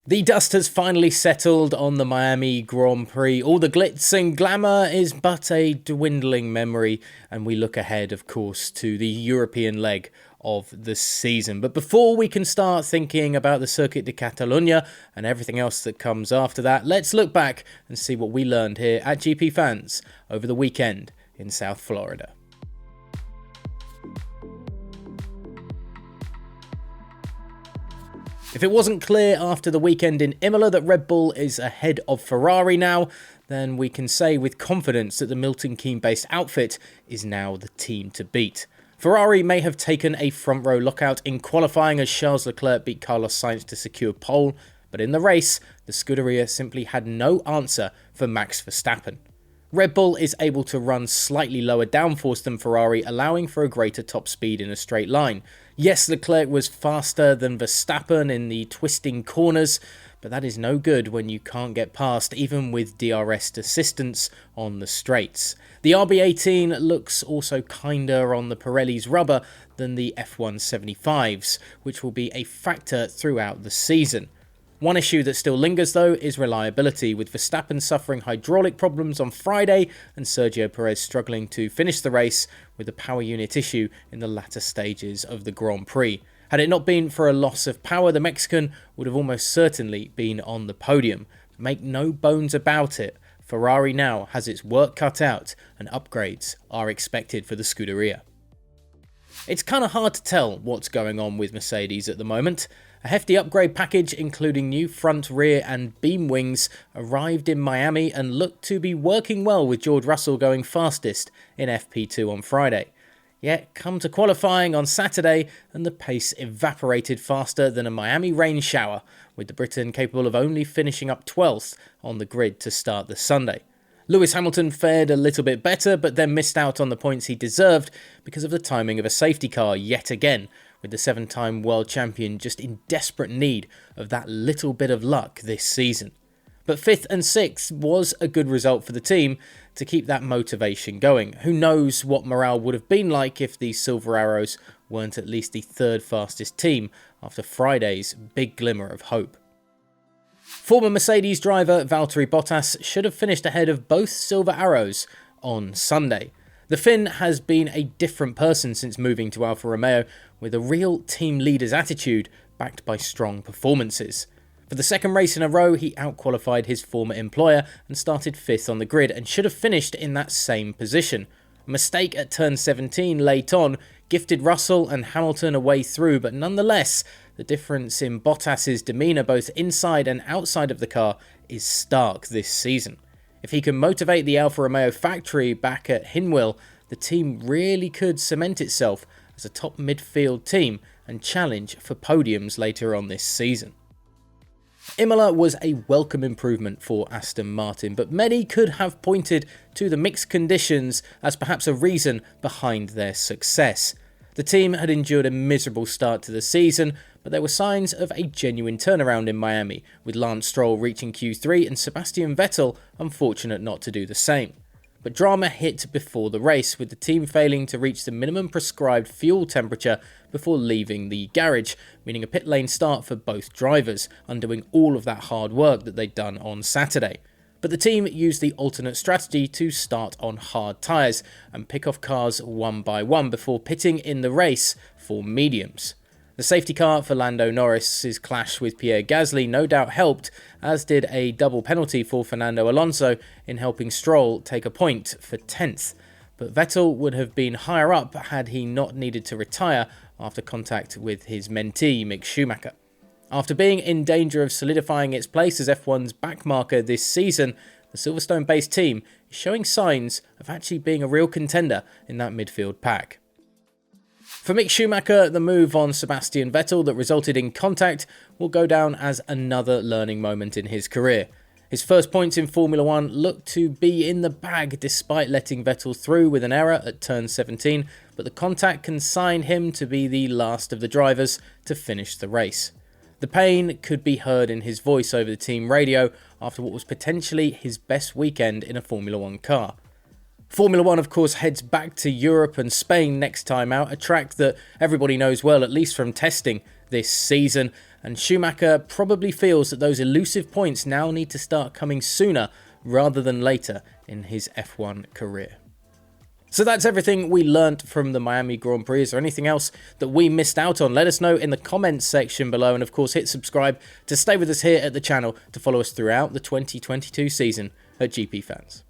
The dust has finally settled on the Miami Grand Prix. All the glitz and glamour is but a dwindling memory, and we look ahead, of course, to the European leg of the season. But before we can start thinking about the Circuit de Catalunya and everything else that comes after that, let's look back and see what we learned here at GPFans over the weekend in South Florida. If it wasn't clear after the weekend in Imola that Red Bull is ahead of Ferrari now, then we can say with confidence that the Milton Keynes-based outfit is now the team to beat. Ferrari may have taken a front row lockout in qualifying as Charles Leclerc beat Carlos Sainz to secure pole, but in the race, the Scuderia simply had no answer for Max Verstappen. Red Bull is able to run slightly lower downforce than Ferrari, allowing for a greater top speed in a straight line. Yes, Leclerc was faster than Verstappen in the twisting corners, but that is no good when you can't get past even with DRS assistance on the straights. The RB18 looks also kinder on the Pirelli's rubber than the F175s, which will be a factor throughout the season. One issue that still lingers though is reliability, with Verstappen suffering hydraulic problems on Friday and Sergio Perez struggling to finish the race with a power unit issue in the latter stages of the Grand Prix. Had it not been for a loss of power, the Mexican would have almost certainly been on the podium. Make no bones about it, Ferrari now has its work cut out and upgrades are expected for the Scuderia. It's kind of hard to tell what's going on with Mercedes at the moment. A hefty upgrade package including new front, rear and beam wings arrived in Miami and looked to be working well with George Russell going fastest in FP2 on Friday. Yet come to qualifying on Saturday and the pace evaporated faster than a Miami rain shower, with the Briton capable of only finishing up 12th on the grid to start the Sunday. Lewis Hamilton fared a little bit better, but then missed out on the points he deserved because of the timing of a safety car yet again, with the 7-time world champion just in desperate need of that little bit of luck this season. But 5th and 6th was a good result for the team to keep that motivation going. Who knows what morale would have been like if the Silver Arrows weren't at least the 3rd fastest team after Friday's big glimmer of hope. Former Mercedes driver Valtteri Bottas should have finished ahead of both Silver Arrows on Sunday. The Finn has been a different person since moving to Alfa Romeo, with a real team leader's attitude backed by strong performances. For the second race in a row, he outqualified his former employer and started 5th on the grid and should have finished in that same position. A mistake at turn 17 late on gifted Russell and Hamilton a way through, but nonetheless, the difference in Bottas's demeanour both inside and outside of the car is stark this season. If he can motivate the Alfa Romeo factory back at Hinwil, the team really could cement itself as a top midfield team and challenge for podiums later on this season. Imola was a welcome improvement for Aston Martin, but many could have pointed to the mixed conditions as perhaps a reason behind their success. The team had endured a miserable start to the season, but there were signs of a genuine turnaround in Miami, with Lance Stroll reaching Q3 and Sebastian Vettel unfortunate not to do the same. But drama hit before the race, with the team failing to reach the minimum prescribed fuel temperature before leaving the garage, meaning a pit lane start for both drivers, undoing all of that hard work that they'd done on Saturday. But the team used the alternate strategy to start on hard tyres and pick off cars one by one before pitting in the race for mediums. The safety car for Lando Norris's clash with Pierre Gasly no doubt helped, as did a double penalty for Fernando Alonso in helping Stroll take a point for 10th. But Vettel would have been higher up had he not needed to retire after contact with his mentee Mick Schumacher. After being in danger of solidifying its place as F1's backmarker this season, the Silverstone-based team is showing signs of actually being a real contender in that midfield pack. For Mick Schumacher, the move on Sebastian Vettel that resulted in contact will go down as another learning moment in his career. His first points in Formula 1 looked to be in the bag despite letting Vettel through with an error at turn 17, but the contact consigned him to be the last of the drivers to finish the race. The pain could be heard in his voice over the team radio after what was potentially his best weekend in a Formula 1 car. Formula 1 of course heads back to Europe and Spain next time out, a track that everybody knows well, at least from testing this season, and Schumacher probably feels that those elusive points now need to start coming sooner rather than later in his F1 career. So that's everything we learnt from the Miami Grand Prix. Is there anything else that we missed out on? Let us know in the comments section below, and of course hit subscribe to stay with us here at the channel to follow us throughout the 2022 season at GPFans.